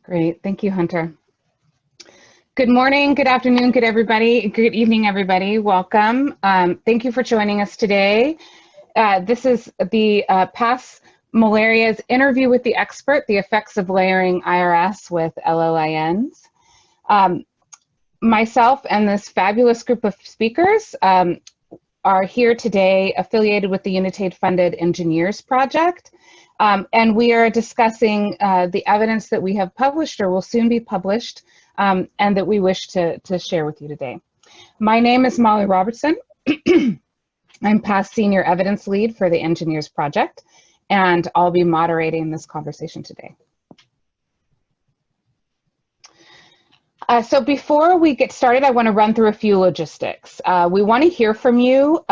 Great, thank you, Hunter. Good morning, good afternoon, good evening, everybody. Welcome. Thank you for joining us today. This is the PASS Malaria's interview with the expert, the effects of layering IRS with LLINs. Myself and this fabulous group of speakers are here today affiliated with the Untitled-funded NgenIRS Project. And we are discussing the evidence that we have published or will soon be published and that we wish to share with you today. My name is Molly Robertson. I'm PASS Senior Evidence Lead for the NgenIRS Project, and I'll be moderating this conversation today. So before we get started, I want to run through a few logistics. We want to hear from you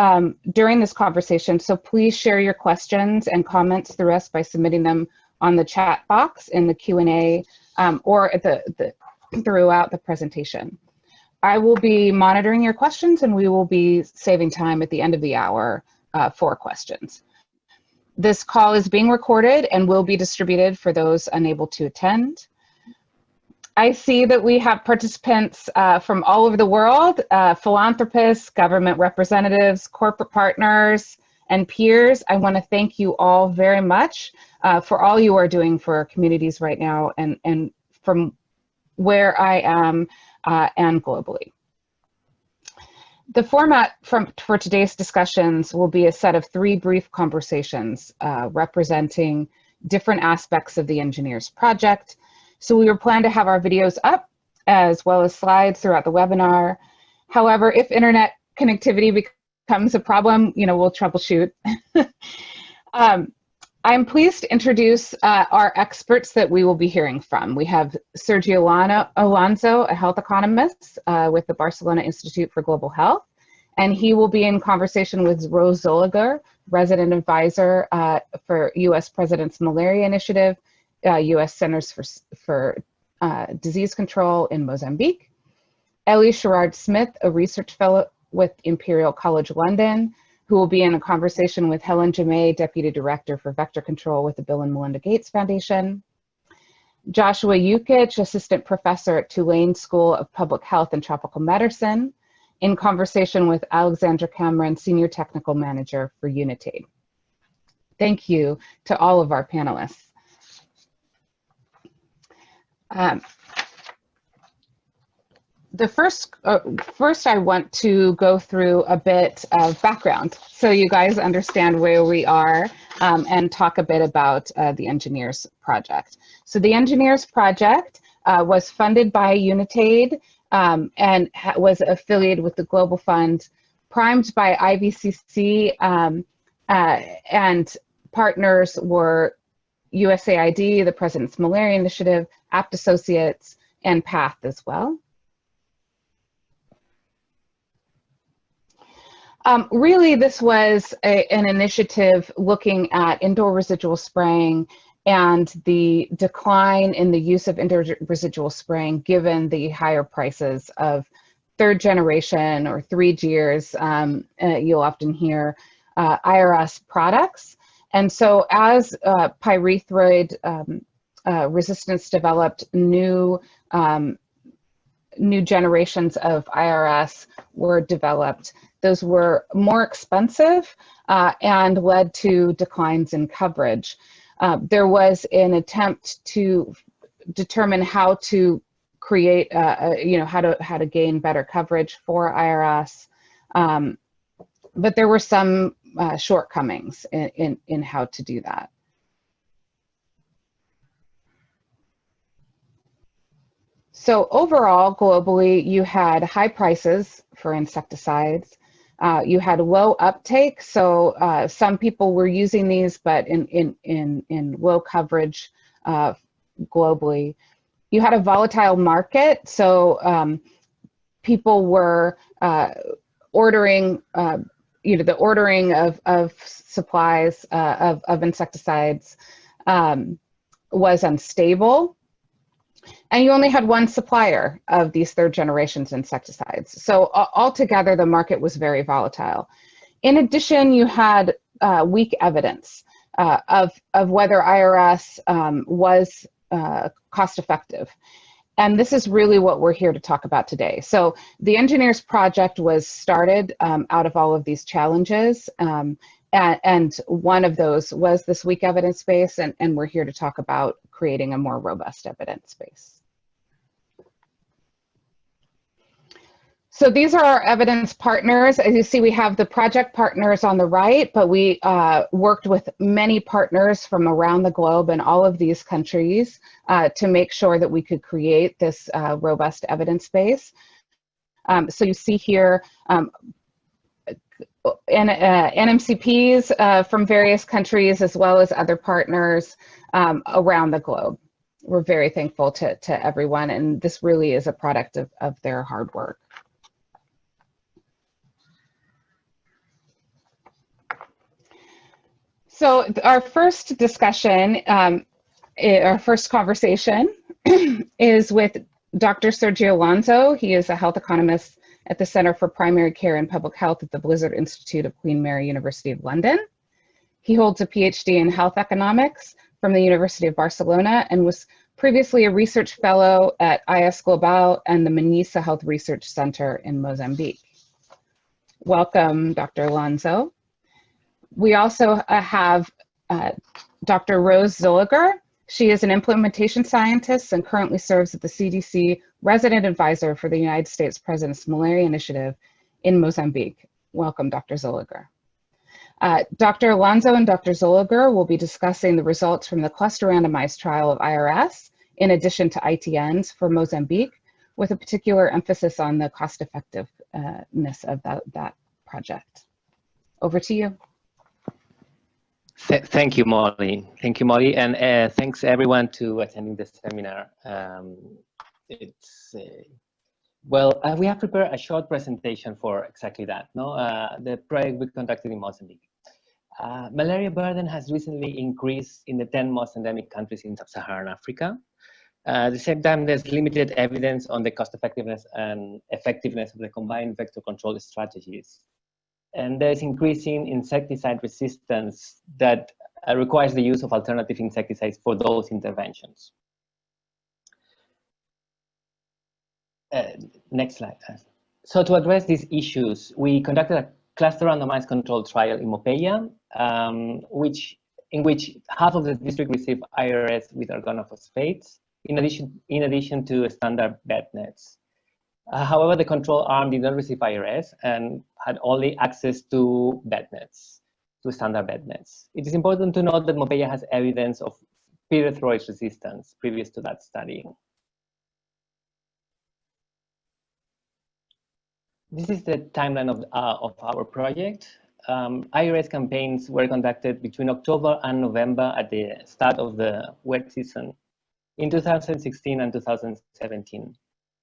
during this conversation, so please share your questions and comments through us by submitting them on the chat box in the Q&A or at throughout the presentation. I will be monitoring your questions, and we will be saving time at the end of the hour for questions. This call is being recorded and will be distributed for those unable to attend. I see that we have participants from all over the world, philanthropists, government representatives, corporate partners, and peers. I want to thank you all very much for all you are doing for our communities right now and from where I am and globally. The format for today's discussions will be a set of 3 brief conversations representing different aspects of the NgenIRS project. So we plan to have our videos up as well as slides throughout the webinar. However, if internet connectivity becomes a problem, we'll troubleshoot. I'm pleased to introduce our experts that we will be hearing from. We have Sergio Alonso, a health economist with the Barcelona Institute for Global Health, and he will be in conversation with Rose Zolliger, resident advisor for U.S. President's Malaria Initiative, U.S. Centers for Disease Control in Mozambique. Ellie Sherrard-Smith, a research fellow with Imperial College London, who will be in a conversation with Helen Jamay, Deputy Director for Vector Control with the Bill and Melinda Gates Foundation. Joshua Yukich, Assistant Professor at Tulane School of Public Health and Tropical Medicine, in conversation with Alexandra Cameron, Senior Technical Manager for Unitaid. Thank you to all of our panelists. First I want to go through a bit of background so you guys understand where we are and talk a bit about the NgenIRS Project. So the NgenIRS Project was funded by Unitaid and was affiliated with the Global Fund, primed by IVCC, and partners were USAID, the President's Malaria Initiative, Apt Associates, and PATH as well. Really, this was an initiative looking at indoor residual spraying and the decline in the use of indoor residual spraying given the higher prices of 3rd generation or 3Gers, you'll often hear IRS products. And so as pyrethroid resistance developed, new generations of IRS were developed. Those were more expensive and led to declines in coverage. There was an attempt to determine how to create, how to gain better coverage for IRS, but there were some shortcomings in how to do that. So overall, globally, you had high prices for insecticides. You had low uptake, so some people were using these, but in low coverage globally. You had a volatile market, so people were ordering, the ordering of supplies of insecticides was unstable. And you only had one supplier of these 3rd generation insecticides. So altogether, the market was very volatile. In addition, you had weak evidence of whether IRS was cost effective. And this is really what we're here to talk about today. So the NgenIRS Project was started out of all of these challenges. And one of those was this weak evidence base, and we're here to talk about creating a more robust evidence base. So these are our evidence partners. As you see, we have the project partners on the right, but we worked with many partners from around the globe in all of these countries to make sure that we could create this robust evidence base. So you see here NMCPs from various countries, as well as other partners around the globe. We're very thankful to everyone, and this really is a product of their hard work. So our first discussion, our first conversation is with Dr. Sergio Alonso. He is a health economist at the Center for Primary Care and Public Health at the Blizzard Institute of Queen Mary, University of London. He holds a PhD in health economics from the University of Barcelona and was previously a research fellow at IS Global and the Manisa Health Research Center in Mozambique. Welcome, Dr. Alonso. We also have Dr. Rose Zilliger. She is an implementation scientist and currently serves as the CDC resident advisor for the United States President's Malaria Initiative in Mozambique. Welcome, Dr. Zilliger. Dr. Alonso and Dr. Zilliger will be discussing the results from the cluster randomized trial of IRS in addition to ITNs for Mozambique, with a particular emphasis on the cost effectiveness of that project. Over to you. Thank you, Molly. Thank you, Molly, and thanks everyone to attending this seminar. We have prepared a short presentation for exactly that. The project we conducted in Mozambique. Malaria burden has recently increased in the 10 most endemic countries in sub-Saharan Africa. At the same time, there's limited evidence on the cost effectiveness and effectiveness of the combined vector control strategies. And there's increasing insecticide resistance that requires the use of alternative insecticides for those interventions. Next slide. So to address these issues, we conducted a cluster randomized controlled trial in Mopeya, in which half of the district received IRS with organophosphates, in addition to standard bed nets. However, the control arm did not receive IRS and had only access to bed nets, to standard bed nets. It is important to note that Mopeya has evidence of pyrethroid resistance previous to that study. This is the timeline of our project. IRS campaigns were conducted between October and November at the start of the wet season in 2016 and 2017.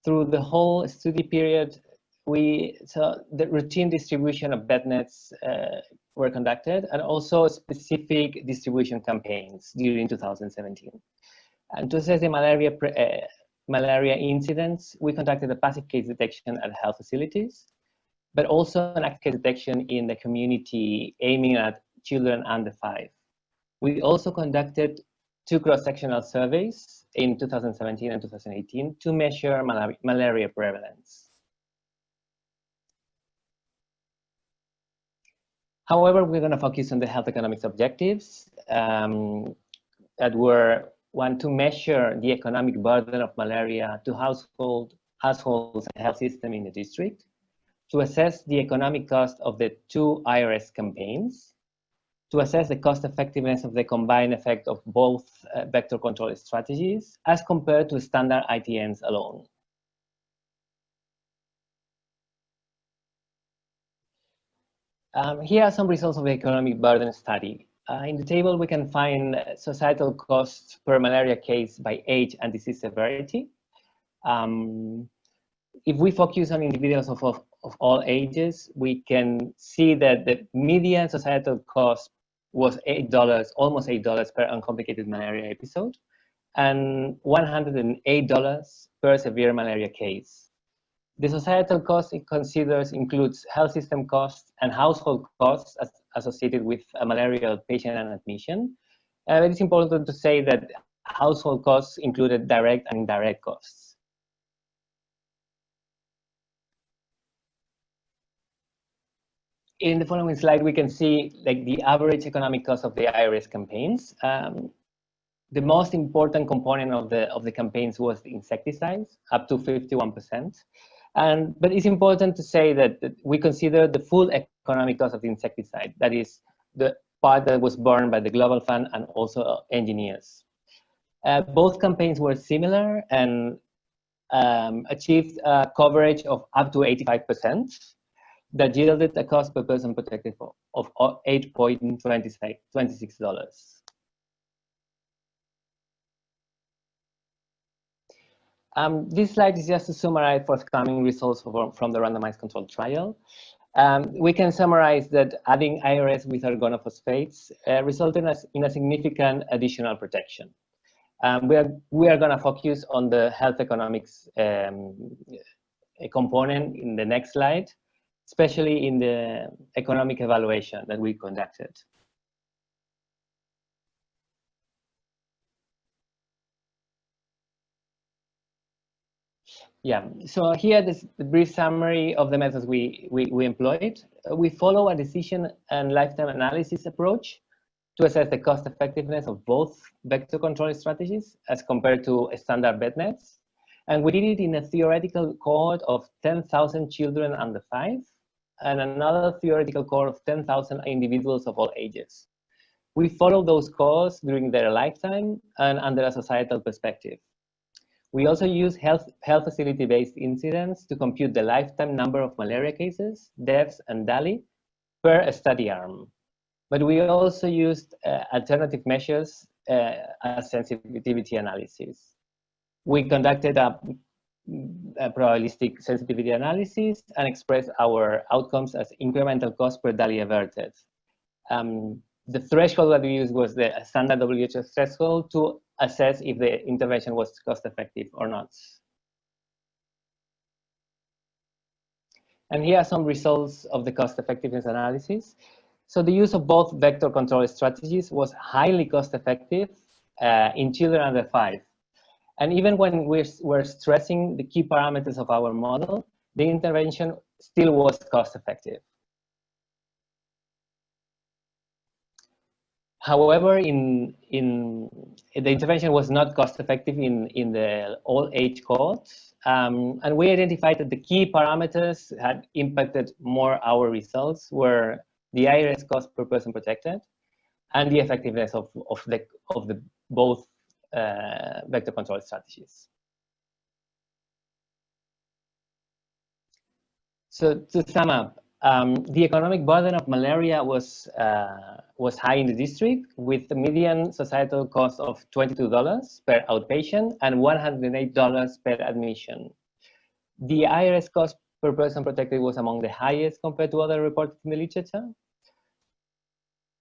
Through the whole study period, the routine distribution of bed nets were conducted, and also specific distribution campaigns during 2017. And to assess the malaria incidence, we conducted a passive case detection at health facilities, but also an active case detection in the community aiming at children under 5. We also conducted 2 cross-sectional surveys in 2017 and 2018 to measure malaria prevalence. However, we're going to focus on the health economics objectives that were, one, to measure the economic burden of malaria to households and health system in the district, to assess the economic cost of the 2 IRS campaigns, to assess the cost effectiveness of the combined effect of both vector control strategies as compared to standard ITNs alone. Here are some results of the economic burden study. In the table, we can find societal costs per malaria case by age and disease severity. If we focus on individuals of all ages, we can see that the median societal cost was $8, almost $8 per uncomplicated malaria episode, and $108 per severe malaria case. The societal cost it includes health system costs and household costs associated with a malarial patient and admission. It is important to say that household costs included direct and indirect costs. In the following slide, we can see like the average economic cost of the IRS campaigns. The most important component of the campaigns was the insecticides, up to 51%. But it's important to say that we consider the full economic cost of the insecticide, that is the part that was borne by the Global Fund and also NgenIRS. Both campaigns were similar and achieved coverage of up to 85%. That yielded a cost per person protected of $8.26. This slide is just to summarize forthcoming results from the randomized controlled trial. We can summarize that adding IRS with organophosphates resulted in a significant additional protection. We are going to focus on the health economics component in the next slide, especially in the economic evaluation that we conducted. Yeah, so here is the brief summary of the methods we employed. We follow a decision and lifetime analysis approach to assess the cost effectiveness of both vector control strategies as compared to standard bed nets. And we did it in a theoretical cohort of 10,000 children under 5 and another theoretical cohort of 10,000 individuals of all ages. We follow those cohorts during their lifetime and under a societal perspective. We also use health facility-based incidents to compute the lifetime number of malaria cases, deaths, and DALI per study arm. But we also used alternative measures as sensitivity analysis. We conducted a probabilistic sensitivity analysis and expressed our outcomes as incremental cost per DALI averted. The threshold that we used was the standard WHO threshold to assess if the intervention was cost effective or not. And here are some results of the cost effectiveness analysis. So the use of both vector control strategies was highly cost effective in children under 5. And even when we're stressing the key parameters of our model, the intervention still was cost effective. However, the intervention was not cost effective in the all age cohorts. And we identified that the key parameters had impacted more our results were the IRS cost per person protected and the effectiveness of the both vector control strategies. So to sum up, the economic burden of malaria was high in the district, with the median societal cost of $22 per outpatient and $108 per admission. The IRS cost per person protected was among the highest compared to other reported in the literature.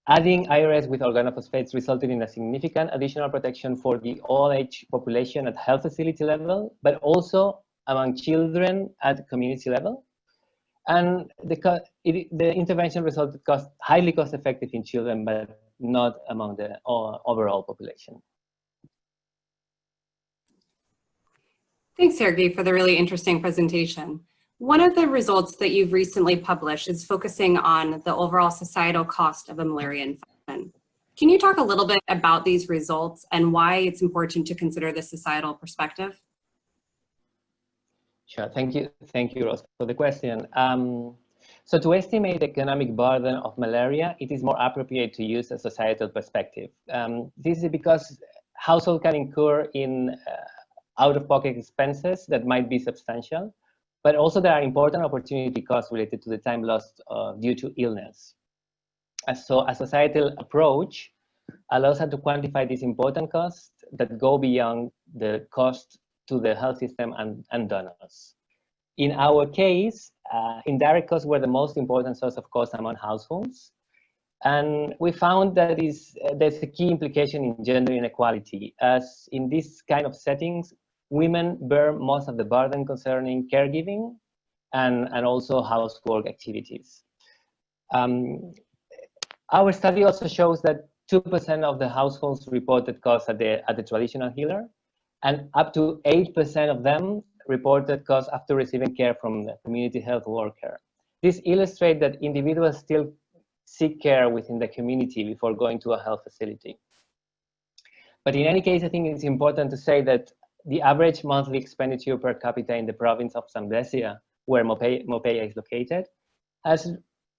Adding IRS with organophosphates resulted in a significant additional protection for the all-age population at health facility level, but also among children at community level. And the intervention resulted highly cost-effective in children, but not among the overall population. Thanks, Sergey, for the really interesting presentation. One of the results that you've recently published is focusing on the overall societal cost of a malaria infection. Can you talk a little bit about these results and why it's important to consider the societal perspective? Sure, thank you, Rose, for the question. So to estimate the economic burden of malaria, it is more appropriate to use a societal perspective. This is because households can incur in out-of-pocket expenses that might be substantial, but also there are important opportunity costs related to the time lost due to illness. So a societal approach allows us to quantify these important costs that go beyond the cost to the health system and donors. In our case, indirect costs were the most important source of cost among households. And we found that there's a key implication in gender inequality, as in this kind of settings, women bear most of the burden concerning caregiving and also housework activities. Our study also shows that 2% of the households reported costs at the traditional healer, and up to 8% of them reported costs after receiving care from the community health worker. This illustrates that individuals still seek care within the community before going to a health facility. But in any case, I think it's important to say that the average monthly expenditure per capita in the province of Zambezia, where Mopeya is located,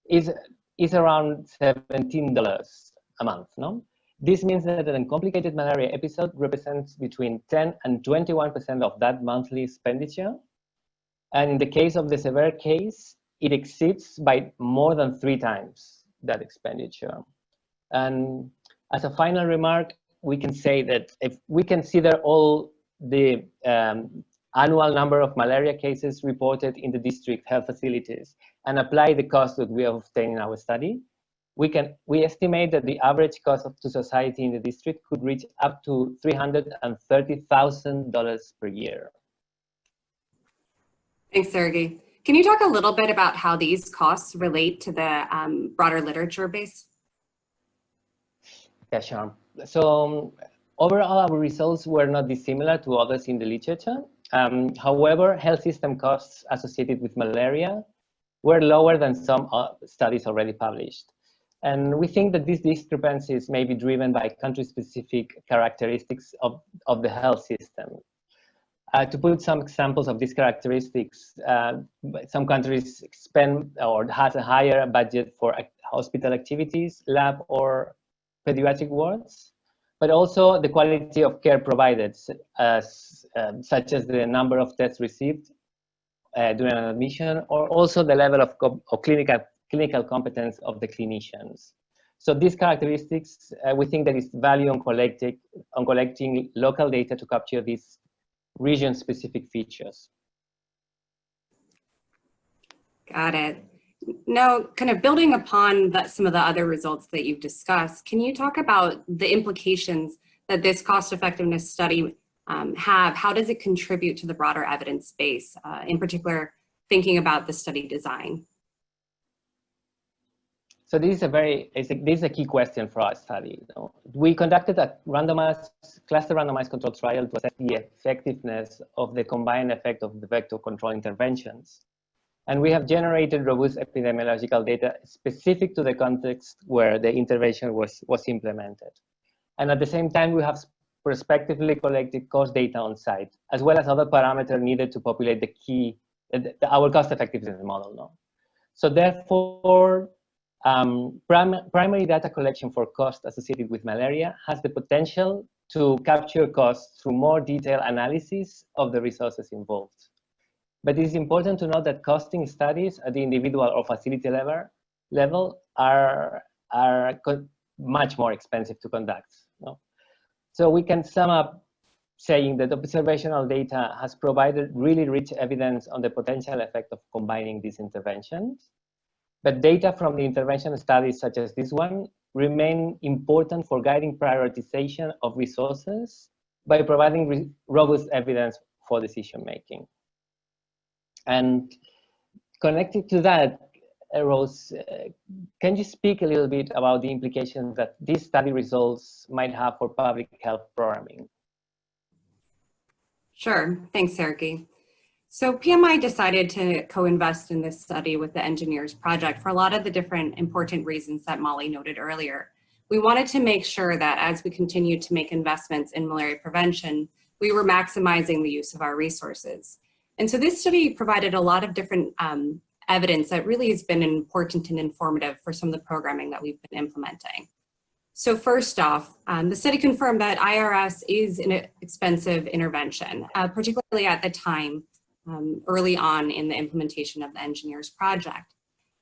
is around $17 a month. No? This means that an uncomplicated malaria episode represents between 10 and 21% of that monthly expenditure. And in the case of the severe case, it exceeds by more than 3 times that expenditure. And as a final remark, we can say that if we consider all the annual number of malaria cases reported in the district health facilities and apply the cost that we have obtained in our study, we estimate that the average cost to society in the district could reach up to $330,000 per year. Thanks, Sergey. Can you talk a little bit about how these costs relate to the broader literature base? Yeah, sure. So overall, our results were not dissimilar to others in the literature. However, health system costs associated with malaria were lower than some studies already published. And we think that these discrepancies may be driven by country-specific characteristics of the health system. To put some examples of these characteristics, some countries spend or has a higher budget for hospital activities, lab or pediatric wards, but also the quality of care provided, such as the number of tests received during an admission, or also the level of clinical competence of the clinicians. So these characteristics, we think there is value on collecting local data to capture these region-specific features. Got it. Now, kind of building upon some of the other results that you've discussed, can you talk about the implications that this cost-effectiveness study have? How does it contribute to the broader evidence base, in particular, thinking about the study design? So this is a key question for our study. We conducted a cluster randomized control trial to assess the effectiveness of the combined effect of the vector control interventions. And we have generated robust epidemiological data specific to the context where the intervention was implemented. And at the same time, we have prospectively collected cost data on site, as well as other parameters needed to populate our cost effectiveness model. No? So therefore, primary data collection for cost associated with malaria has the potential to capture costs through more detailed analysis of the resources involved. But it is important to note that costing studies at the individual or facility level are much more expensive to conduct. No? So we can sum up saying that observational data has provided really rich evidence on the potential effect of combining these interventions. But data from the intervention studies such as this one remain important for guiding prioritization of resources by providing robust evidence for decision making. And connected to that, Rose, can you speak a little bit about the implications that these study results might have for public health programming? Sure, thanks, Sergey. So PMI decided to co-invest in this study with the NgenIRS Project for a lot of the different important reasons that Molly noted earlier. We wanted to make sure that as we continue to make investments in malaria prevention, we were maximizing the use of our resources. And so this study provided a lot of different evidence that really has been important and informative for some of the programming that we've been implementing. So first off, the study confirmed that IRS is an expensive intervention, particularly at the time early on in the implementation of the NgenIRS project.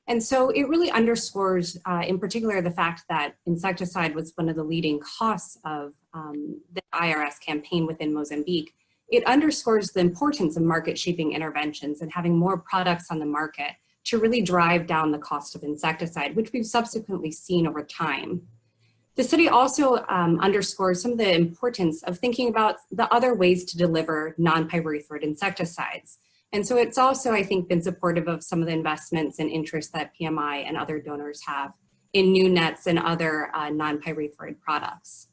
And so it really underscores, in particular, the fact that insecticide was one of the leading costs of the IRS campaign within Mozambique. It underscores the importance of market-shaping interventions and having more products on the market to really drive down the cost of insecticide, which we've subsequently seen over time. The study also underscores some of the importance of thinking about the other ways to deliver non-pyrethroid insecticides. And so it's also, I think, been supportive of some of the investments and interests that PMI and other donors have in new nets and other non-pyrethroid products.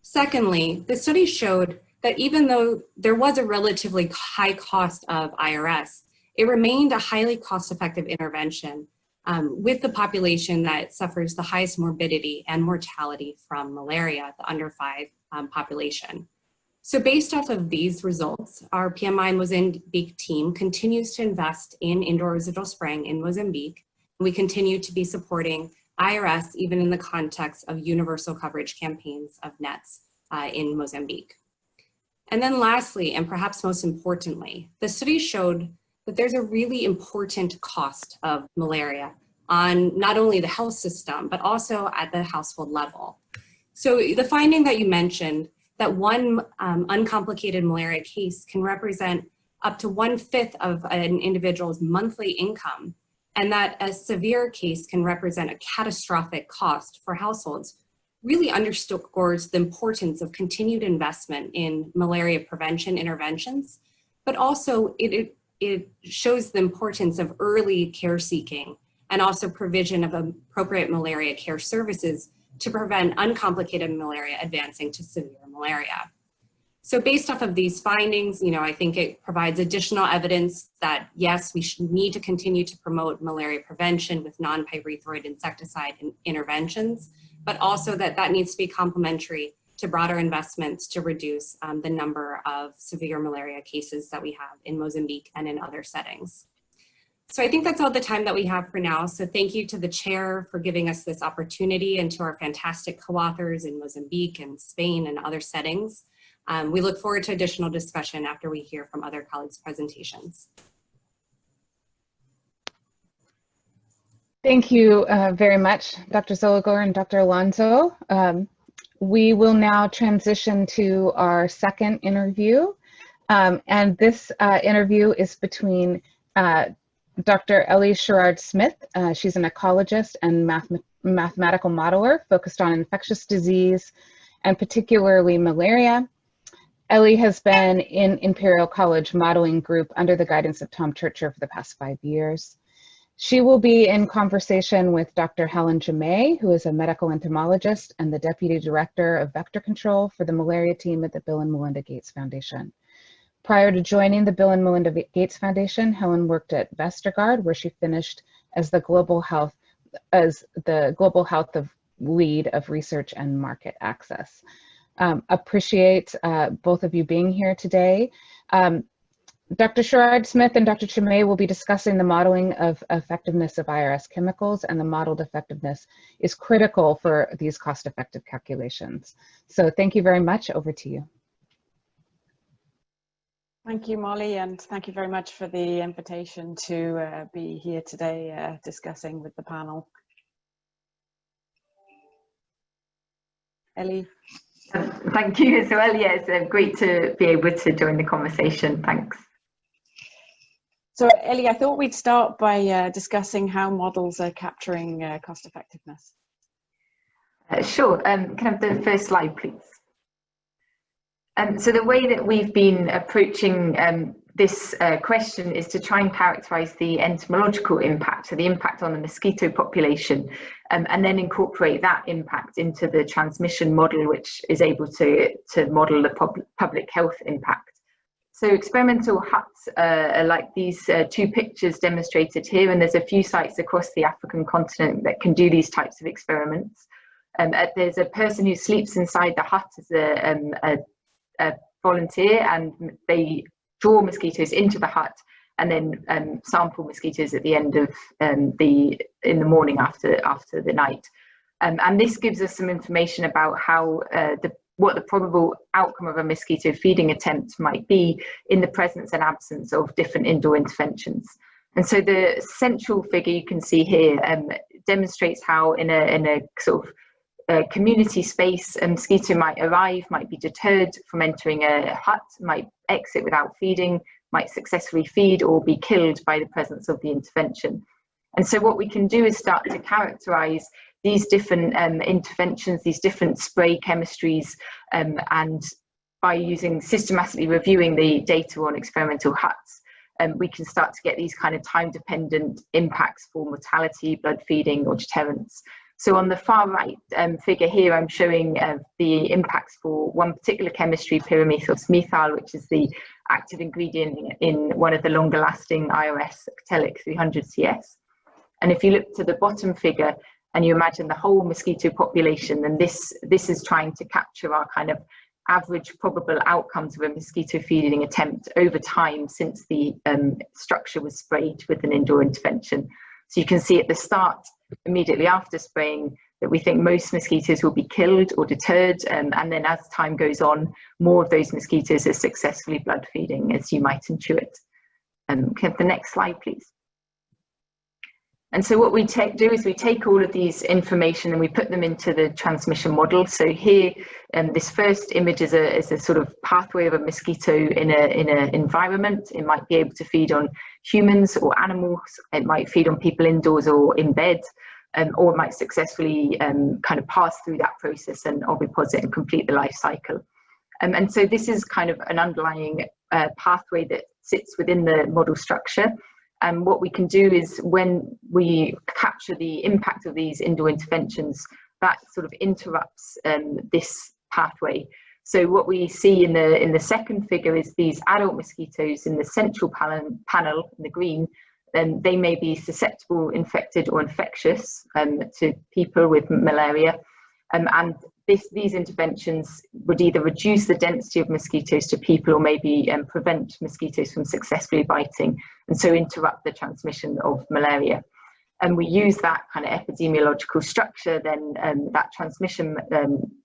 Secondly, the study showed that even though there was a relatively high cost of IRS, it remained a highly cost-effective intervention with the population that suffers the highest morbidity and mortality from malaria, the under 5 population. So based off of these results, our PMI Mozambique team continues to invest in indoor residual spraying in Mozambique. We continue to be supporting IRS even in the context of universal coverage campaigns of nets in Mozambique. And then lastly, and perhaps most importantly, the study showed that there's a really important cost of malaria on not only the health system, but also at the household level. So the finding that you mentioned, that one uncomplicated malaria case can represent up to 1/5 of an individual's monthly income, and that a severe case can represent a catastrophic cost for households, really underscores the importance of continued investment in malaria prevention interventions, but also it shows the importance of early care seeking and also provision of appropriate malaria care services to prevent uncomplicated malaria advancing to severe malaria. So based off of these findings, I think it provides additional evidence that yes, we need to continue to promote malaria prevention with non-pyrethroid insecticide interventions, but also that needs to be complementary to broader investments to reduce the number of severe malaria cases that we have in Mozambique and in other settings. So I think that's all the time that we have for now. So thank you to the chair for giving us this opportunity and to our fantastic co-authors in Mozambique and Spain and other settings. We look forward to additional discussion after we hear from other colleagues' presentations. Thank you very much, Dr. Zolligor and Dr. Alonso. We will now transition to our second interview. And this interview is between Dr. Ellie Sherrard-Smith. She's an ecologist and mathematical modeler focused on infectious disease and particularly malaria. Ellie has been in Imperial College modeling group under the guidance of Tom Churcher for the past 5 years. She will be in conversation with Dr. Helen Jamay, who is a medical entomologist and the Deputy Director of Vector Control for the malaria team at the Bill and Melinda Gates Foundation. Prior to joining the Bill and Melinda Gates Foundation, Helen worked at Vestergaard, where she finished as the global health lead of research and market access. Appreciate both of you being here today. Dr. Sherrard-Smith and Dr. Chimay will be discussing the modeling of effectiveness of IRS chemicals, and the modeled effectiveness is critical for these cost-effective calculations. So thank you very much. Over to you. Thank you, Molly, and thank you very much for the invitation to be here today discussing with the panel. Ellie. Thank you as well. Yeah, it's great to be able to join the conversation. Thanks. So, Ellie, I thought we'd start by discussing how models are capturing cost effectiveness. Sure. Can I have the first slide, please? So the way that we've been approaching this question is to try and characterize the entomological impact, so the impact on the mosquito population, and then incorporate that impact into the transmission model, which is able to model the public health impact. So experimental huts are like these two pictures demonstrated here, and there's a few sites across the African continent that can do these types of experiments. There's a person who sleeps inside the hut as a volunteer, and they draw mosquitoes into the hut and then sample mosquitoes at the end of in the morning after the night. And this gives us some information about how what the probable outcome of a mosquito feeding attempt might be in the presence and absence of different indoor interventions. And so the central figure you can see here demonstrates how in a sort of community space, a mosquito might arrive, might be deterred from entering a hut, might exit without feeding, might successfully feed, or be killed by the presence of the intervention. And so what we can do is start to characterize these different interventions, these different spray chemistries, and by systematically reviewing the data on experimental huts, we can start to get these kind of time-dependent impacts for mortality, blood feeding, or deterrence. So on the far right figure here, I'm showing the impacts for one particular chemistry, pyramethos methyl, which is the active ingredient in one of the longer lasting IRS Actellic 300 CS. And if you look to the bottom figure and you imagine the whole mosquito population, then this is trying to capture our kind of average probable outcomes of a mosquito feeding attempt over time since the structure was sprayed with an indoor intervention. So you can see at the start, immediately after spraying, that we think most mosquitoes will be killed or deterred, and then as time goes on, more of those mosquitoes are successfully blood feeding, as you might intuit. Can I have the next slide, please? And so what we do is we take all of these information and we put them into the transmission model. So here, this first image is a sort of pathway of a mosquito in an environment. It might be able to feed on humans or animals. It might feed on people indoors or in bed, or it might successfully kind of pass through that process and oviposit and complete the life cycle. And so this is kind of an underlying pathway that sits within the model structure. And what we can do is when we capture the impact of these indoor interventions, that sort of interrupts this pathway. So what we see in the second figure is these adult mosquitoes in the central panel in the green, then they may be susceptible, infected or infectious to people with malaria. And these interventions would either reduce the density of mosquitoes to people or maybe prevent mosquitoes from successfully biting, and so interrupt the transmission of malaria. And we use that kind of epidemiological structure, then that transmission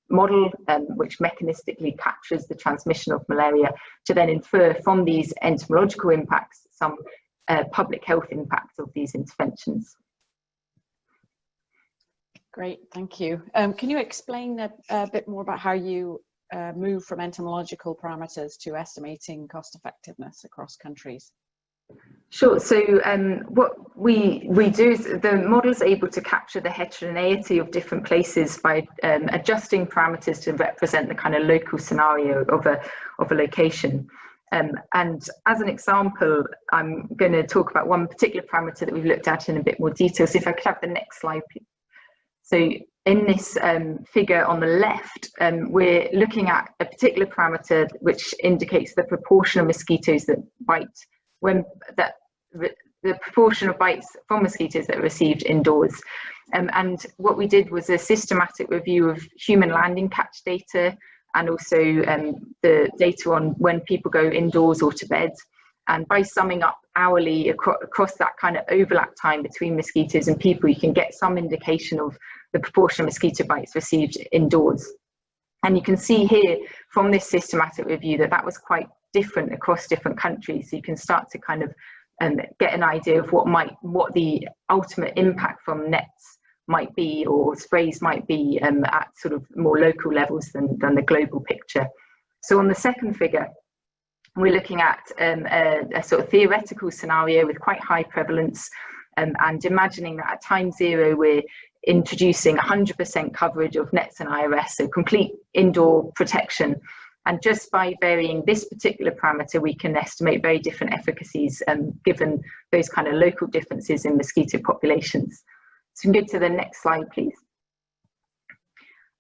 model, which mechanistically captures the transmission of malaria, to then infer from these entomological impacts some public health impacts of these interventions. Great, thank you. Can you explain a bit more about how you move from entomological parameters to estimating cost effectiveness across countries? Sure. So what we do is the model is able to capture the heterogeneity of different places by adjusting parameters to represent the kind of local scenario of a location. And as an example, I'm going to talk about one particular parameter that we've looked at in a bit more detail. So if I could have the next slide, please. So in this figure on the left, we're looking at a particular parameter which indicates the proportion of mosquitoes that bite, the proportion of bites from mosquitoes that are received indoors. And what we did was a systematic review of human landing catch data and also the data on when people go indoors or to bed. And by summing up hourly across that kind of overlap time between mosquitoes and people, you can get some indication of the proportion of mosquito bites received indoors. And you can see here from this systematic review that that was quite different across different countries. So you can start to kind of get an idea of what the ultimate impact from nets might be or sprays might be at sort of more local levels than the global picture. So on the second figure, we're looking at a sort of theoretical scenario with quite high prevalence and imagining that at time zero we're introducing 100% coverage of nets and IRS, so complete indoor protection. And just by varying this particular parameter, we can estimate very different efficacies given those kind of local differences in mosquito populations. So we can go to the next slide, please.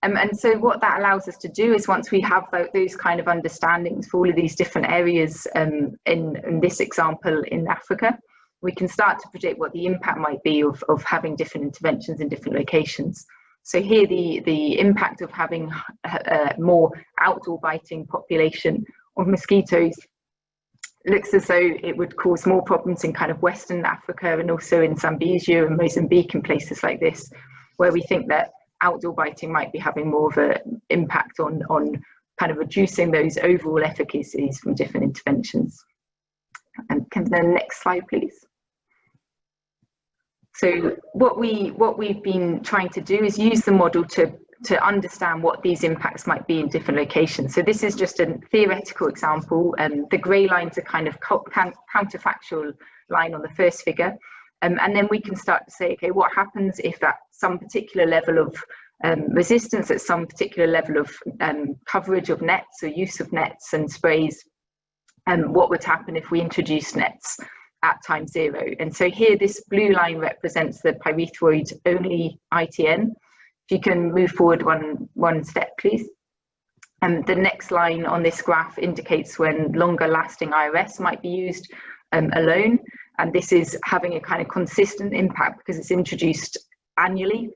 And so what that allows us to do is once we have those kind of understandings for all of these different areas in this example in Africa, we can start to predict what the impact might be of having different interventions in different locations. So here the impact of having a more outdoor biting population of mosquitoes looks as though it would cause more problems in kind of Western Africa and also in Zambezia and Mozambique and places like this, where we think that outdoor biting might be having more of an impact on kind of reducing those overall efficacies from different interventions. And can the next slide, please? So what we've been trying to do is use the model to understand what these impacts might be in different locations. So this is just a theoretical example. The grey lines are kind of counterfactual line on the first figure. And then we can start to say, okay, what happens if at some particular level of resistance, at some particular level of coverage of nets or use of nets and sprays, what would happen if we introduce nets? at time 0. And so here this blue line represents the pyrethroid only ITN. If you can move forward one step, please. And the next line on this graph indicates when longer lasting IRS might be used alone. And this is having a kind of consistent impact because it's introduced annually,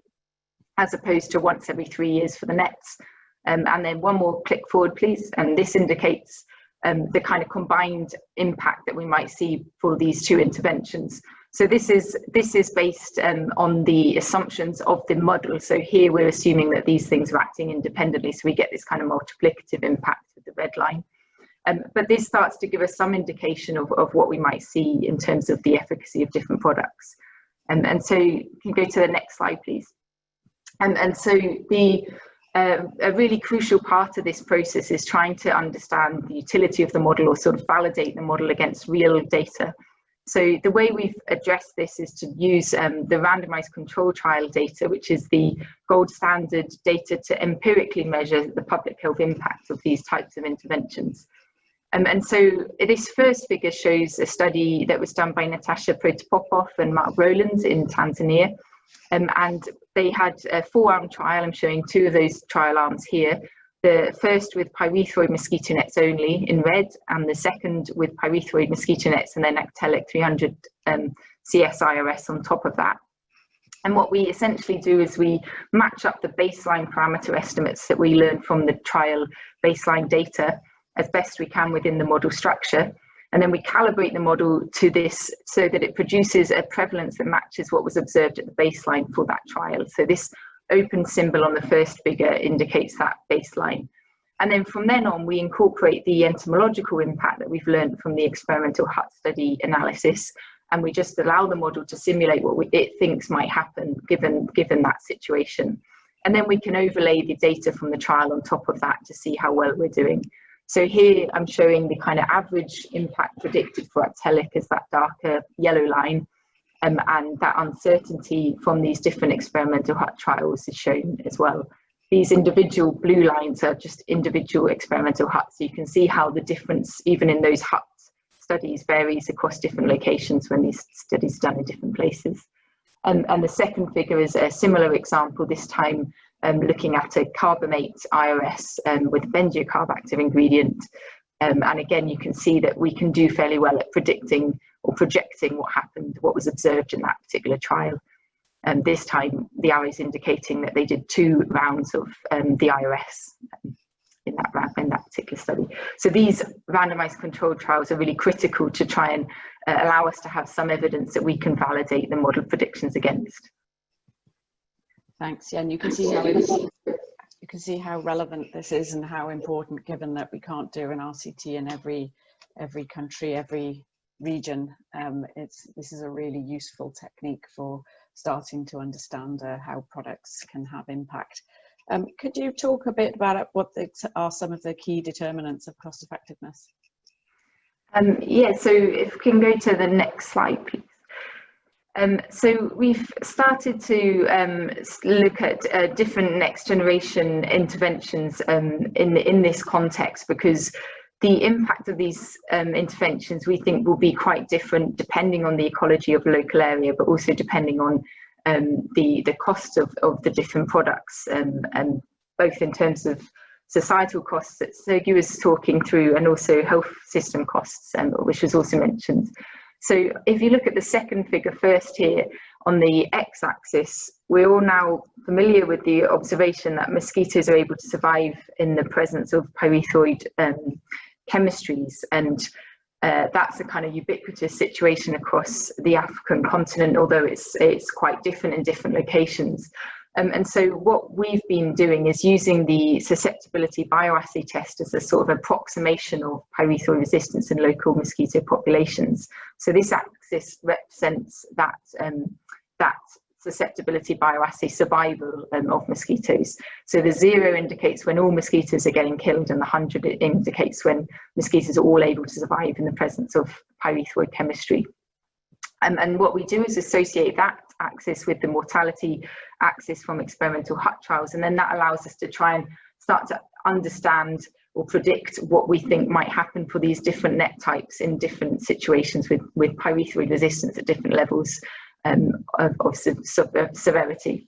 as opposed to once every 3 years for the nets. And then one more click forward, please. And this indicates the kind of combined impact that we might see for these two interventions. So this is based on the assumptions of the model. So here we're assuming that these things are acting independently, so we get this kind of multiplicative impact with the red line. But this starts to give us some indication of what we might see in terms of the efficacy of different products. And so you can go to the next slide, please. And so a really crucial part of this process is trying to understand the utility of the model, or sort of validate the model against real data. So the way we've addressed this is to use the randomized control trial data, which is the gold standard data to empirically measure the public health impact of these types of interventions. And so this first figure shows a study that was done by Natasha Protopopov and Mark Rowlands in Tanzania. And they had a 4-arm trial. I'm showing 2 of those trial arms here. The first with pyrethroid mosquito nets only in red, and the second with pyrethroid mosquito nets and then Actellic 300 CS-IRS on top of that. And what we essentially do is we match up the baseline parameter estimates that we learned from the trial baseline data as best we can within the model structure. And then we calibrate the model to this so that it produces a prevalence that matches what was observed at the baseline for that trial. So this open symbol on the first figure indicates that baseline. And then from then on, we incorporate the entomological impact that we've learned from the experimental hut study analysis, and we just allow the model to simulate what it thinks might happen given that situation. And then we can overlay the data from the trial on top of that to see how well we're doing. So here I'm showing the kind of average impact predicted for Actellic as that darker yellow line. And that uncertainty from these different experimental hut trials is shown as well. These individual blue lines are just individual experimental huts. So you can see how the difference, even in those hut studies, varies across different locations when these studies are done in different places. And the second figure is a similar example, this time looking at a carbamate IRS with benziocarb active ingredient. And again, you can see that we can do fairly well at predicting or projecting what happened, what was observed in that particular trial. And this time, the arrow is indicating that they did 2 rounds of the IRS in that particular study. So these randomized controlled trials are really critical to try and allow us to have some evidence that we can validate the model predictions against. Thanks. Yeah, and you can see how relevant this is and how important, given that we can't do an RCT in every country, every region. This is a really useful technique for starting to understand how products can have impact. Could you talk a bit about what are some of the key determinants of cost effectiveness? Yeah, so if we can go to the next slide, please. So we've started to look at different next generation interventions in this context, because the impact of these interventions we think will be quite different depending on the ecology of the local area, but also depending on the cost of the different products, and both in terms of societal costs that Sergey was talking through, and also health system costs, which was also mentioned. So if you look at the second figure first here on the x-axis, we're all now familiar with the observation that mosquitoes are able to survive in the presence of pyrethroid chemistries, and that's a kind of ubiquitous situation across the African continent, although it's quite different in different locations. And so what we've been doing is using the susceptibility bioassay test as a sort of approximation of pyrethroid resistance in local mosquito populations. So this axis represents that susceptibility bioassay survival of mosquitoes. So the 0 indicates when all mosquitoes are getting killed, and the 100 indicates when mosquitoes are all able to survive in the presence of pyrethroid chemistry. And what we do is associate that axis with the mortality axis from experimental hut trials, and then that allows us to try and start to understand or predict what we think might happen for these different net types in different situations with pyrethroid resistance at different levels of severity.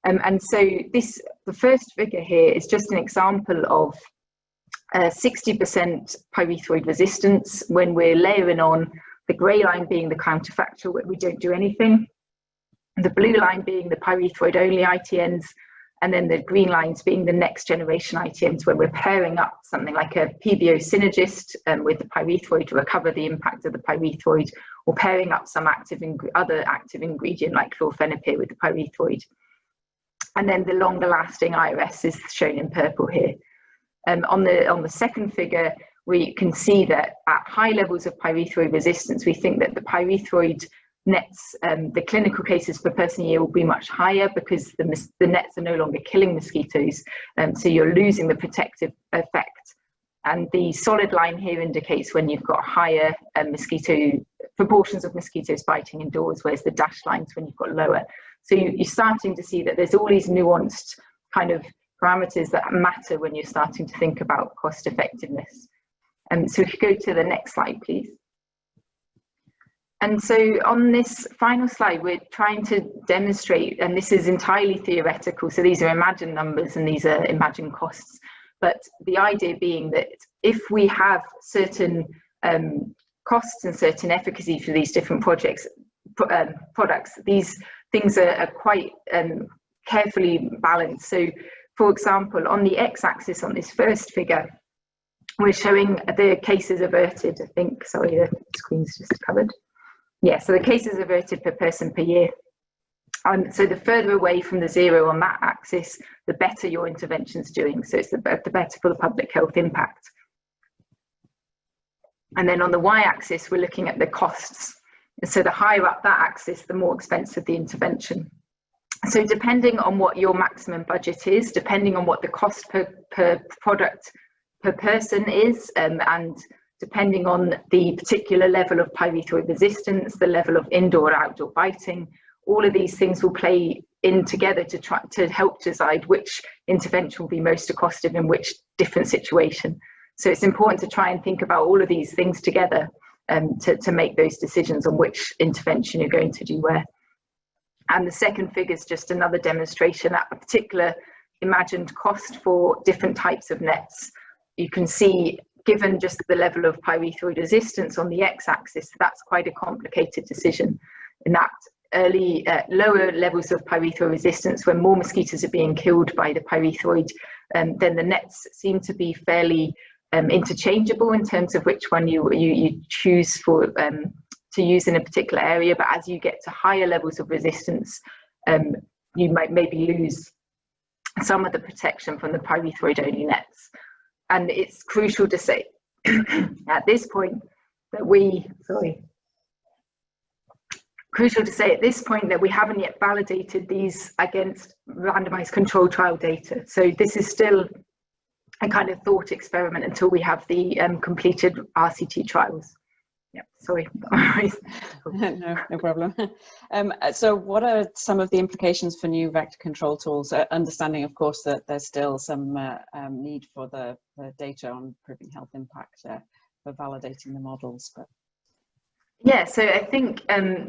And so the first figure here is just an example of 60% pyrethroid resistance when we're layering on the grey line being the counterfactual where we don't do anything, the blue line being the pyrethroid only ITNs, and then the green lines being the next generation ITNs where we're pairing up something like a PBO synergist with the pyrethroid to recover the impact of the pyrethroid, or pairing up some other active ingredient like chlorphenapyr with the pyrethroid. And then the longer lasting IRS is shown in purple here. On the second figure, we can see that at high levels of pyrethroid resistance, we think that the pyrethroid nets, the clinical cases per person a year will be much higher because the nets are no longer killing mosquitoes, so you're losing the protective effect. And the solid line here indicates when you've got higher proportions of mosquitoes biting indoors, whereas the dashed lines when you've got lower. So you're starting to see that there's all these nuanced kind of parameters that matter when you're starting to think about cost effectiveness. So if you go to the next slide, please. And so on this final slide, we're trying to demonstrate, and this is entirely theoretical, so these are imagined numbers and these are imagined costs, but the idea being that if we have certain costs and certain efficacy for these different products, these things are quite carefully balanced. So for example, on the x-axis on this first figure, we're showing the cases averted, I think, sorry, the screen's just covered. Yeah, so the cases averted per person per year. So the further away from the zero on that axis, the better your intervention's doing. So it's the better for the public health impact. And then on the y-axis, we're looking at the costs. So the higher up that axis, the more expensive the intervention. So depending on what your maximum budget is, depending on what the cost per product per person is, and depending on the particular level of pyrethroid resistance, the level of indoor or outdoor biting, all of these things will play in together to try to help decide which intervention will be most cost-effective in which different situation. So it's important to try and think about all of these things together to make those decisions on which intervention you're going to do where. And the second figure is just another demonstration at a particular imagined cost for different types of nets. You can see, given just the level of pyrethroid resistance on the x-axis, that's quite a complicated decision. In that early, lower levels of pyrethroid resistance, when more mosquitoes are being killed by the pyrethroid, then the nets seem to be fairly interchangeable in terms of which one you choose for to use in a particular area. But as you get to higher levels of resistance, you might maybe lose some of the protection from the pyrethroid-only nets. And it's crucial to say at this point that we haven't yet validated these against randomized control trial data. So this is still a kind of thought experiment until we have the completed RCT trials. Yeah, sorry. No problem. So what are some of the implications for new vector control tools? Understanding, of course, that there's still some need for the data on proving health impact for validating the models. But yeah, so I think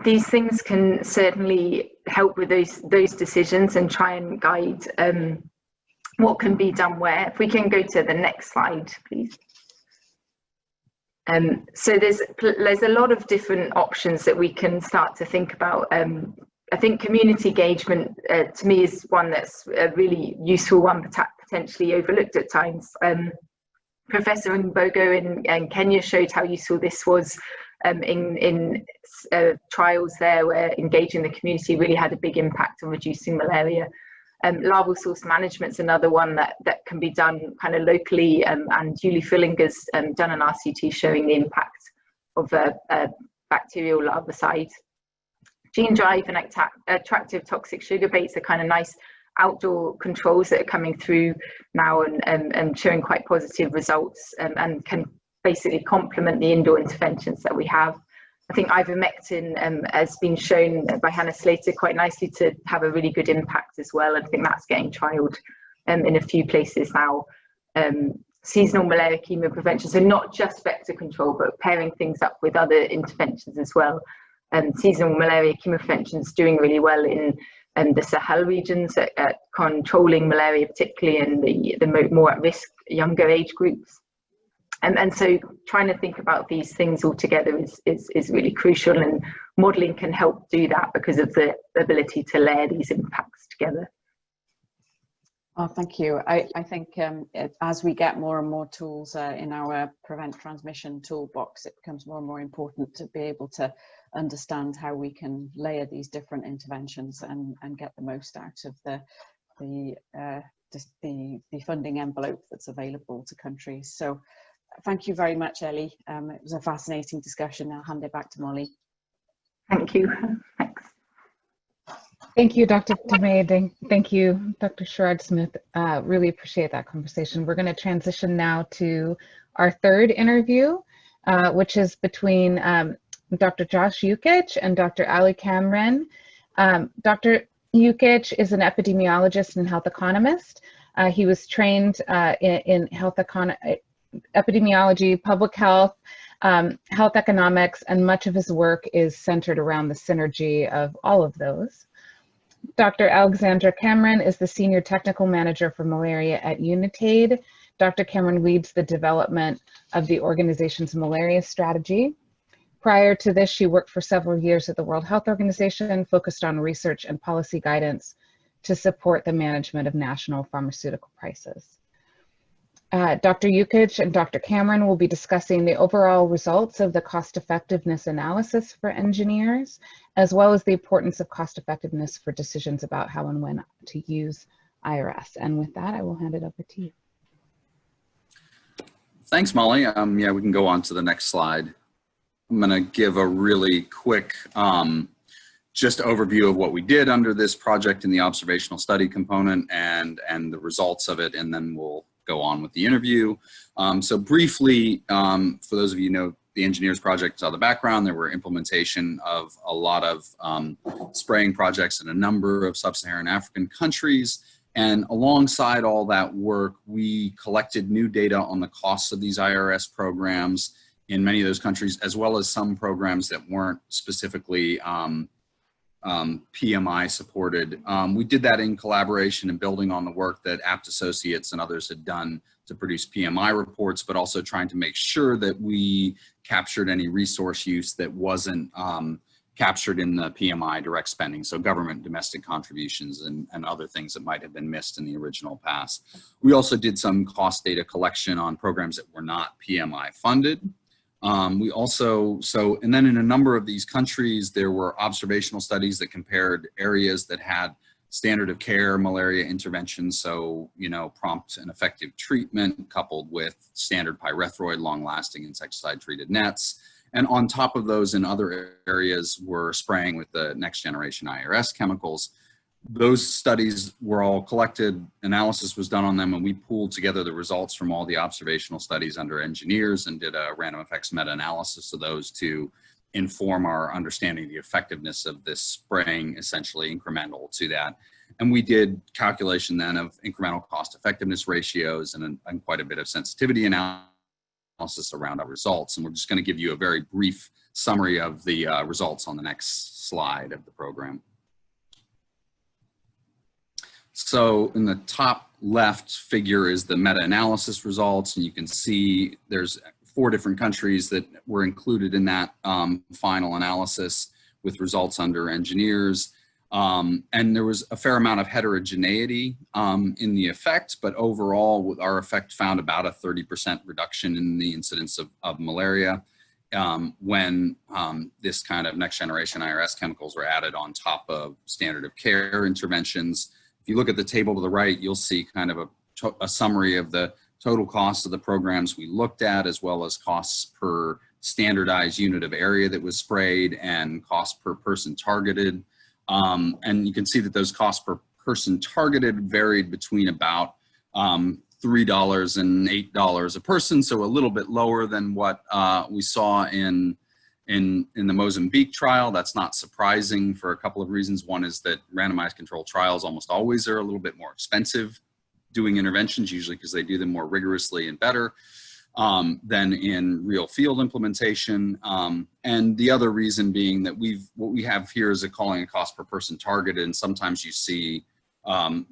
these things can certainly help with those decisions and try and guide what can be done where. If we can go to the next slide, please. So there's a lot of different options that we can start to think about. I think community engagement to me is one that's a really useful one, but potentially overlooked at times. Professor Mbogo in Kenya showed how useful this was in trials there where engaging the community really had a big impact on reducing malaria. Larval source management is another one that can be done kind of locally, and Julie Fillinger's done an RCT showing the impact of bacterial larvicide. Gene drive and attractive toxic sugar baits are kind of nice outdoor controls that are coming through now and showing quite positive results, and can basically complement the indoor interventions that we have. I think ivermectin has been shown by Hannah Slater quite nicely to have a really good impact as well. I think that's getting trialled in a few places now. seasonal malaria chemoprevention. So not just vector control, but pairing things up with other interventions as well. Seasonal malaria chemoprevention is doing really well in the Sahel regions at controlling malaria, particularly in the more at-risk younger age groups. And so trying to think about these things all together is really crucial, and modelling can help do that because of the ability to layer these impacts together. Oh, thank you. I think as we get more and more tools in our prevent transmission toolbox, it becomes more and more important to be able to understand how we can layer these different interventions and get the most out of the funding envelope that's available to countries. So thank you very much, Ellie. It was a fascinating discussion. I'll hand it back to Molly. Thank you. Thanks. Thank you, Dr. Tomei. Thank you, Dr. Sherrod-Smith. Really appreciate that conversation. We're going to transition now to our third interview, which is between Dr. Josh Yukich and Dr. Ali Cameron. Dr. Yukich is an epidemiologist and health economist. He was trained in epidemiology, public health, health economics, and much of his work is centered around the synergy of all of those. Dr. Alexandra Cameron is the Senior Technical Manager for Malaria at Unitaid. Dr. Cameron leads the development of the organization's malaria strategy. Prior to this, she worked for several years at the World Health Organization, focused on research and policy guidance to support the management of national pharmaceutical prices. Dr. Yukich and Dr. Cameron will be discussing the overall results of the cost-effectiveness analysis for NgenIRS, as well as the importance of cost-effectiveness for decisions about how and when to use IRS. And with that, I will hand it over to you. Thanks, Molly. Yeah, we can go on to the next slide. I'm going to give a really quick just overview of what we did under this project in the observational study component and the results of it, and then we'll go on with the interview. So briefly, for those of you who know the NgenIRS Project saw the background, there were implementation of a lot of spraying projects in a number of sub-Saharan African countries. And alongside all that work, we collected new data on the costs of these IRS programs in many of those countries, as well as some programs that weren't specifically PMI supported. We did that in collaboration and building on the work that Apt Associates and others had done to produce PMI reports, but also trying to make sure that we captured any resource use that wasn't captured in the PMI direct spending, so government domestic contributions and other things that might have been missed in the original pass. We also did some cost data collection on programs that were not PMI funded. And then in a number of these countries, there were observational studies that compared areas that had standard of care malaria interventions, so, you know, prompt and effective treatment coupled with standard pyrethroid, long-lasting insecticide-treated nets. And on top of those, in other areas, we're spraying with the next generation IRS chemicals. Those studies were all collected, analysis was done on them, and we pooled together the results from all the observational studies under NgenIRS and did a random effects meta-analysis of those to inform our understanding of the effectiveness of this spraying, essentially incremental to that. And we did calculation then of incremental cost effectiveness ratios and quite a bit of sensitivity analysis around our results. And we're just going to give you a very brief summary of the results on the next slide of the program. So in the top left figure is the meta-analysis results, and you can see there's 4 different countries that were included in that final analysis with results under NgenIRS. And there was a fair amount of heterogeneity in the effect, but overall our effect found about a 30% reduction in the incidence of malaria when this kind of next generation IRS chemicals were added on top of standard of care interventions. If you look at the table to the right, you'll see kind of a summary of the total cost of the programs we looked at, as well as costs per standardized unit of area that was sprayed and cost per person targeted. And you can see that those costs per person targeted varied between about $3 and $8 a person, so a little bit lower than what we saw in the Mozambique trial. That's not surprising for a couple of reasons. One is that randomized controlled trials almost always are a little bit more expensive doing interventions, usually because they do them more rigorously and better than in real field implementation. And the other reason being that what we have here is a calling and cost per person targeted, and sometimes you see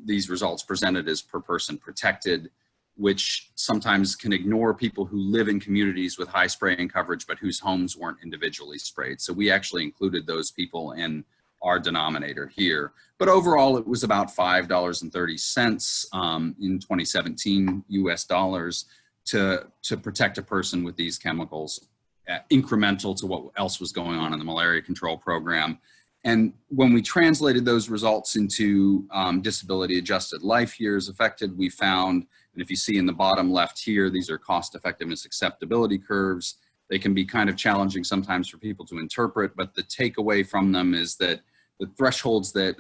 these results presented as per person protected, which sometimes can ignore people who live in communities with high spraying coverage, but whose homes weren't individually sprayed. So we actually included those people in our denominator here. But overall, it was about $5.30 in 2017 US dollars to protect a person with these chemicals, incremental to what else was going on in the malaria control program. And when we translated those results into disability adjusted life years affected, we found, and if you see in the bottom left here, these are cost effectiveness acceptability curves. They can be kind of challenging sometimes for people to interpret, but the takeaway from them is that the thresholds that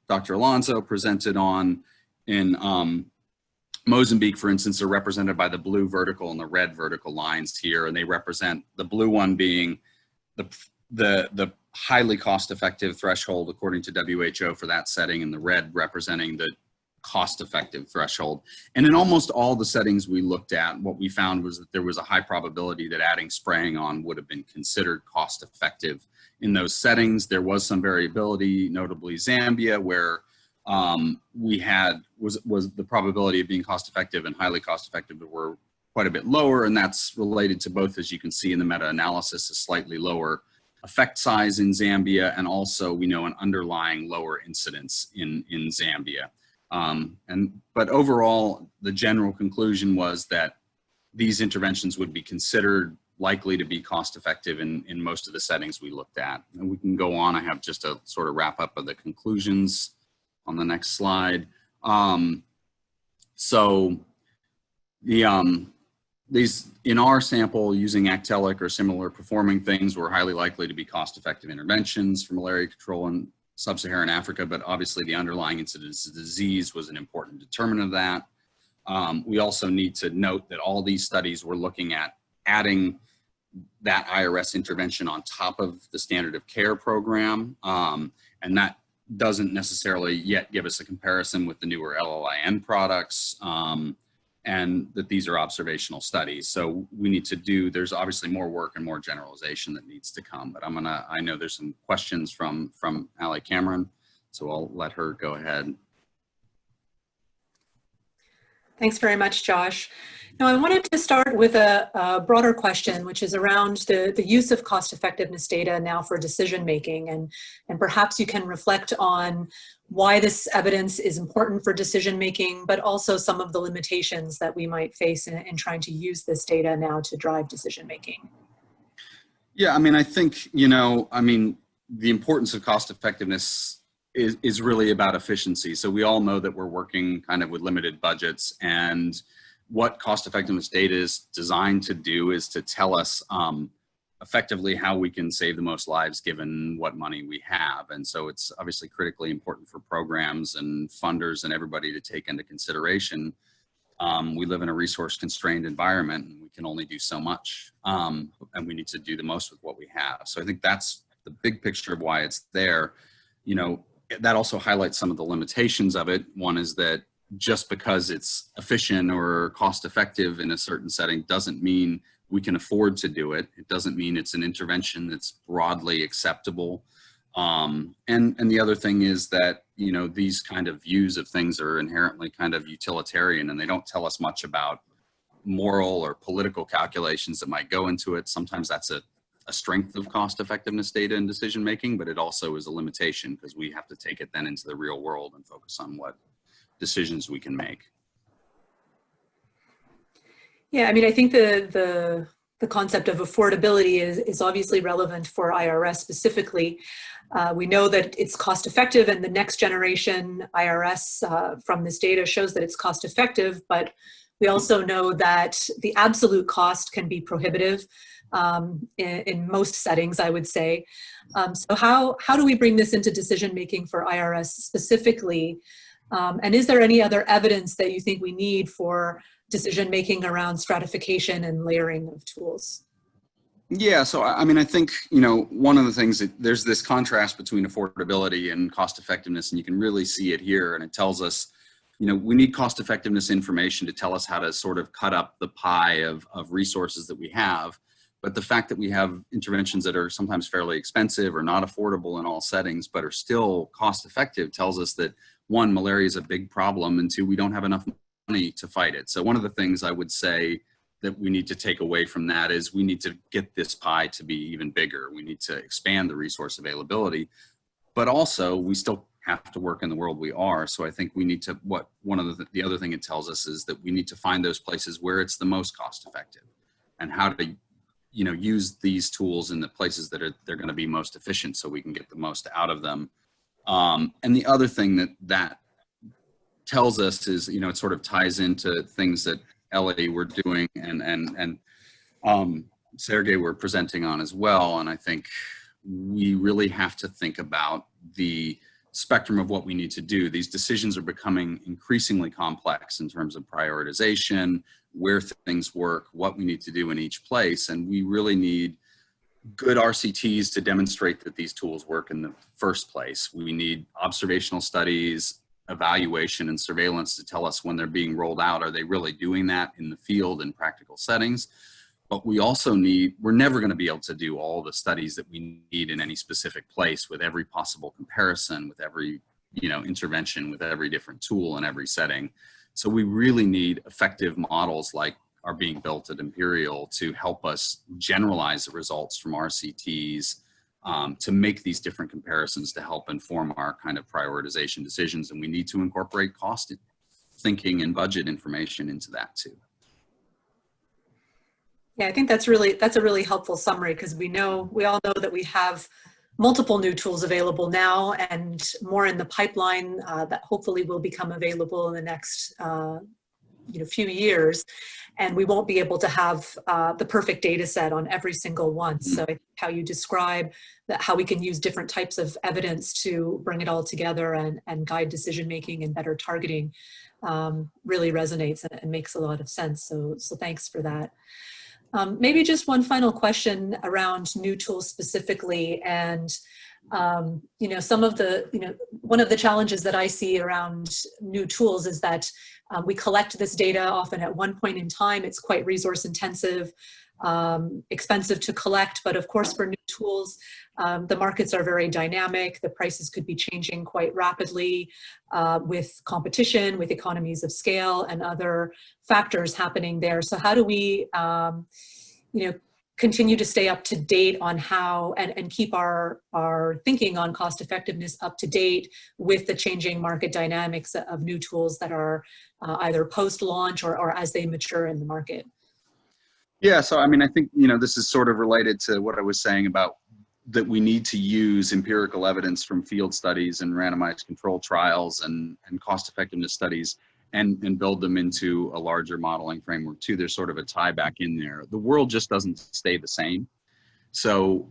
Dr. Alonso presented on in Mozambique, for instance, are represented by the blue vertical and the red vertical lines here, and they represent the blue one being the highly cost-effective threshold according to WHO for that setting, and the red representing the cost-effective threshold. And in almost all the settings we looked at, what we found was that there was a high probability that adding spraying on would have been considered cost-effective in those settings. There was some variability, notably Zambia, where was the probability of being cost-effective and highly cost-effective were quite a bit lower, and that's related to both, as you can see in the meta-analysis, a slightly lower effect size in Zambia, and also we know an underlying lower incidence in Zambia. But overall, the general conclusion was that these interventions would be considered likely to be cost-effective in most of the settings we looked at. And we can go on. I have just a sort of wrap up of the conclusions on the next slide. These, in our sample, using Actellic or similar performing things, were highly likely to be cost-effective interventions for malaria control in sub-Saharan Africa, but obviously the underlying incidence of disease was an important determinant of that. We also need to note that all these studies were looking at adding that IRS intervention on top of the standard of care program, and that doesn't necessarily yet give us a comparison with the newer LLIN products, and that these are observational studies. So we need to do, there's obviously more work and more generalization that needs to come, but I know there's some questions from Ali Cameron, so I'll let her go ahead. Thanks very much, Josh. Now, I wanted to start with a broader question, which is around the use of cost effectiveness data now for decision making, and perhaps you can reflect on why this evidence is important for decision making, but also some of the limitations that we might face in trying to use this data now to drive decision making. Yeah, I mean, I think, the importance of cost effectiveness is really about efficiency. So we all know that we're working kind of with limited budgets, and what cost effectiveness data is designed to do is to tell us effectively how we can save the most lives given what money we have. And so it's obviously critically important for programs and funders and everybody to take into consideration. We live in a resource constrained environment, and we can only do so much, and we need to do the most with what we have. So I think that's the big picture of why it's there. That also highlights some of the limitations of it. One is that just because it's efficient or cost effective in a certain setting doesn't mean we can afford to do it. It doesn't mean it's an intervention that's broadly acceptable. And the other thing is that, these kind of views of things are inherently kind of utilitarian, and they don't tell us much about moral or political calculations that might go into it. Sometimes that's a strength of cost effectiveness data and decision making, but it also is a limitation because we have to take it then into the real world and focus on what decisions we can make. Yeah, I think the concept of affordability is obviously relevant for IRS specifically. We know that it's cost effective, and the next generation IRS from this data shows that it's cost effective, but we also know that the absolute cost can be prohibitive in most settings, I would say. So how do we bring this into decision making for IRS specifically? And is there any other evidence that you think we need for decision making around stratification and layering of tools? Yeah, so I think, one of the things that there's this contrast between affordability and cost effectiveness, and you can really see it here, and it tells us we need cost effectiveness information to tell us how to sort of cut up the pie of resources that we have. But the fact that we have interventions that are sometimes fairly expensive or not affordable in all settings, but are still cost effective, tells us that one, malaria is a big problem, and two, we don't have enough money to fight it. So one of the things I would say that we need to take away from that is we need to get this pie to be even bigger. We need to expand the resource availability, but also we still have to work in the world we are. So I think we need to, one of the other thing it tells us is that we need to find those places where it's the most cost effective, and how to use these tools in the places that they're going to be most efficient, so we can get the most out of them. And the other thing that tells us is, it sort of ties into things that Ellie were doing and Sergey were presenting on as well. And I think we really have to think about the spectrum of what we need to do. These decisions are becoming increasingly complex in terms of prioritization, where things work, what we need to do in each place. And we really need good RCTs to demonstrate that these tools work in the first place. We need observational studies, evaluation, and surveillance to tell us when they're being rolled out, are they really doing that in the field in practical settings? But we also we're never going to be able to do all the studies that we need in any specific place with every possible comparison, with every, intervention, with every different tool in every setting. So we really need effective models like are being built at Imperial to help us generalize the results from RCTs, to make these different comparisons to help inform our kind of prioritization decisions. And we need to incorporate cost thinking and budget information into that too. Yeah, I think that's a really helpful summary, because we all know that we have multiple new tools available now, and more in the pipeline that hopefully will become available in the next few years, and we won't be able to have the perfect data set on every single one. So how you describe how we can use different types of evidence to bring it all together and guide decision making and better targeting really resonates and makes a lot of sense. So thanks for that. Maybe just one final question around new tools specifically, and some of one of the challenges that I see around new tools is that we collect this data often at one point in time. It's quite resource intensive, expensive to collect, but of course for new tools, the markets are very dynamic. The prices could be changing quite rapidly with competition, with economies of scale and other factors happening there. So how do we continue to stay up to date on how and keep our thinking on cost effectiveness up to date with the changing market dynamics of new tools that are either post-launch or as they mature in the market? Yeah, so I think, this is sort of related to what I was saying about that we need to use empirical evidence from field studies and randomized control trials and cost effectiveness studies and build them into a larger modeling framework too. There's sort of a tie back in there. The world just doesn't stay the same. So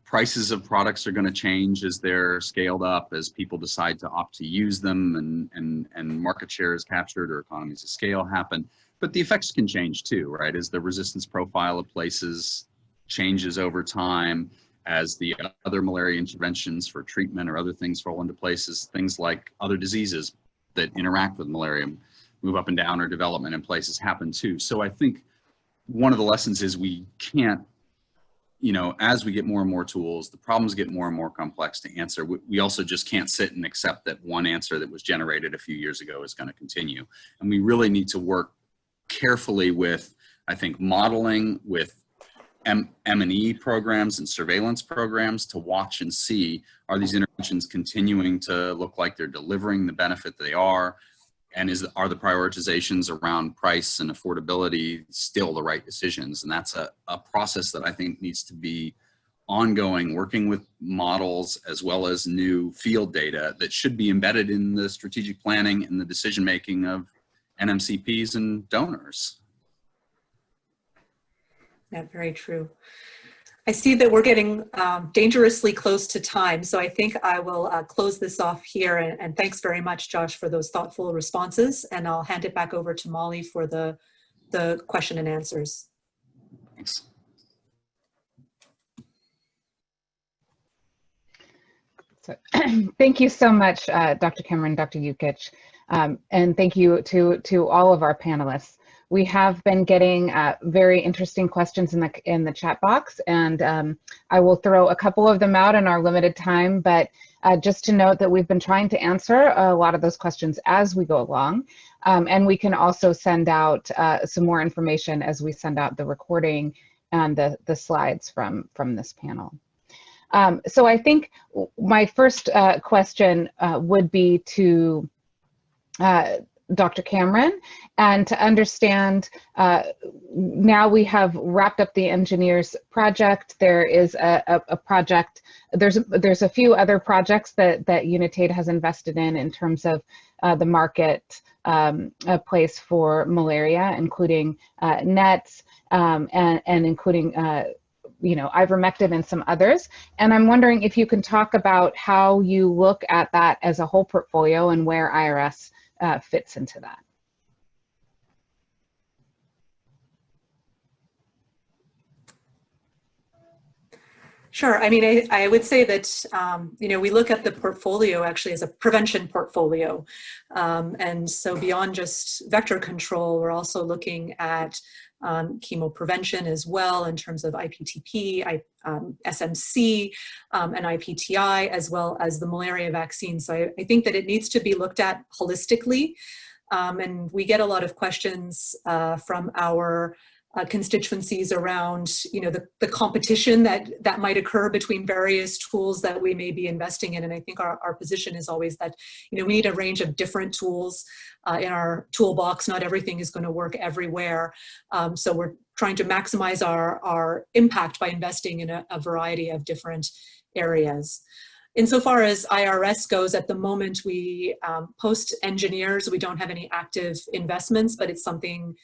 prices of products are going to change as they're scaled up, as people decide to opt to use them and market share is captured or economies of scale happen. But the effects can change too, right? As the resistance profile of places changes over time, as the other malaria interventions for treatment or other things fall into places, things like other diseases that interact with malaria move up and down, or development in places happen too. So I think one of the lessons is we can't, as we get more and more tools, the problems get more and more complex to answer. We also just can't sit and accept that one answer that was generated a few years ago is going to continue. And we really need to work carefully with, I think, modeling, with M&E programs and surveillance programs to watch and see, are these interventions continuing to look like they're delivering the benefit they are? And are the prioritizations around price and affordability still the right decisions? And that's a process that I think needs to be ongoing, working with models as well as new field data that should be embedded in the strategic planning and the decision-making of NMCPs and donors. Yeah, very true. I see that we're getting dangerously close to time, so I think I will close this off here. And thanks very much, Josh, for those thoughtful responses. And I'll hand it back over to Molly for the question and answers. Thanks. So, thank you so much, Dr. Cameron, Dr. Yukich, and thank you to all of our panelists. We have been getting very interesting questions in the chat box, and I will throw a couple of them out in our limited time, but just to note that we've been trying to answer a lot of those questions as we go along, and we can also send out some more information as we send out the recording and the slides from this panel. So I think my first question would be to Dr. Cameron, and to understand, now we have wrapped up the NgenIRS project. There is a project, there's a few other projects that Unitaid has invested in terms of the market place for malaria, including nets and including ivermectin and some others. And I'm wondering if you can talk about how you look at that as a whole portfolio and where IRS fits into that. Sure. I mean, I would say that, we look at the portfolio actually as a prevention portfolio. And so beyond just vector control, we're also looking at chemoprevention as well in terms of IPTP, SMC, and IPTI, as well as the malaria vaccine. So I think that it needs to be looked at holistically. And we get a lot of questions from our constituencies around, the competition that might occur between various tools that we may be investing in. And I think our position is always that, we need a range of different tools in our toolbox. Not everything is going to work everywhere. So we're trying to maximize our impact by investing in a variety of different areas. Insofar as IRS goes, at the moment, we post NgenIRS. We don't have any active investments, but it's something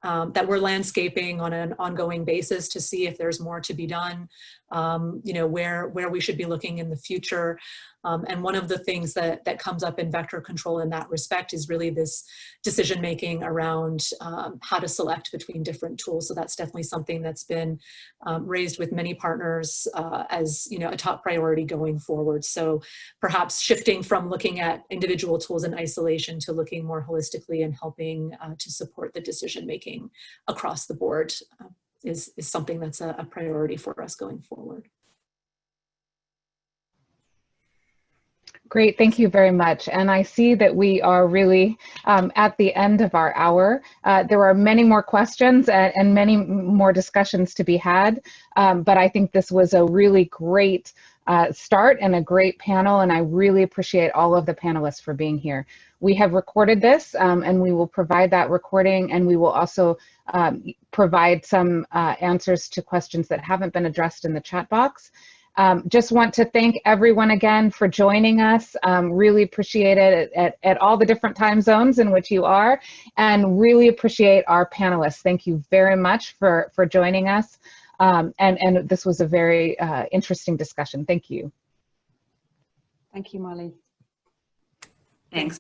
that we're landscaping on an ongoing basis to see if there's more to be done, where we should be looking in the future. And one of the things that comes up in vector control in that respect is really this decision-making around how to select between different tools. So that's definitely something that's been raised with many partners as a top priority going forward. So perhaps shifting from looking at individual tools in isolation to looking more holistically and helping to support the decision-making across the board is something that's a priority for us going forward. Great, thank you very much. And I see that we are really at the end of our hour. There are many more questions and many more discussions to be had, but I think this was a really great start and a great panel, and I really appreciate all of the panelists for being here. We have recorded this and we will provide that recording, and we will also provide some answers to questions that haven't been addressed in the chat box. Just want to thank everyone again for joining us. Really appreciate it at all the different time zones in which you are, and really appreciate our panelists. Thank you very much for joining us. And this was a very interesting discussion. Thank you. Thank you, Molly. Thanks.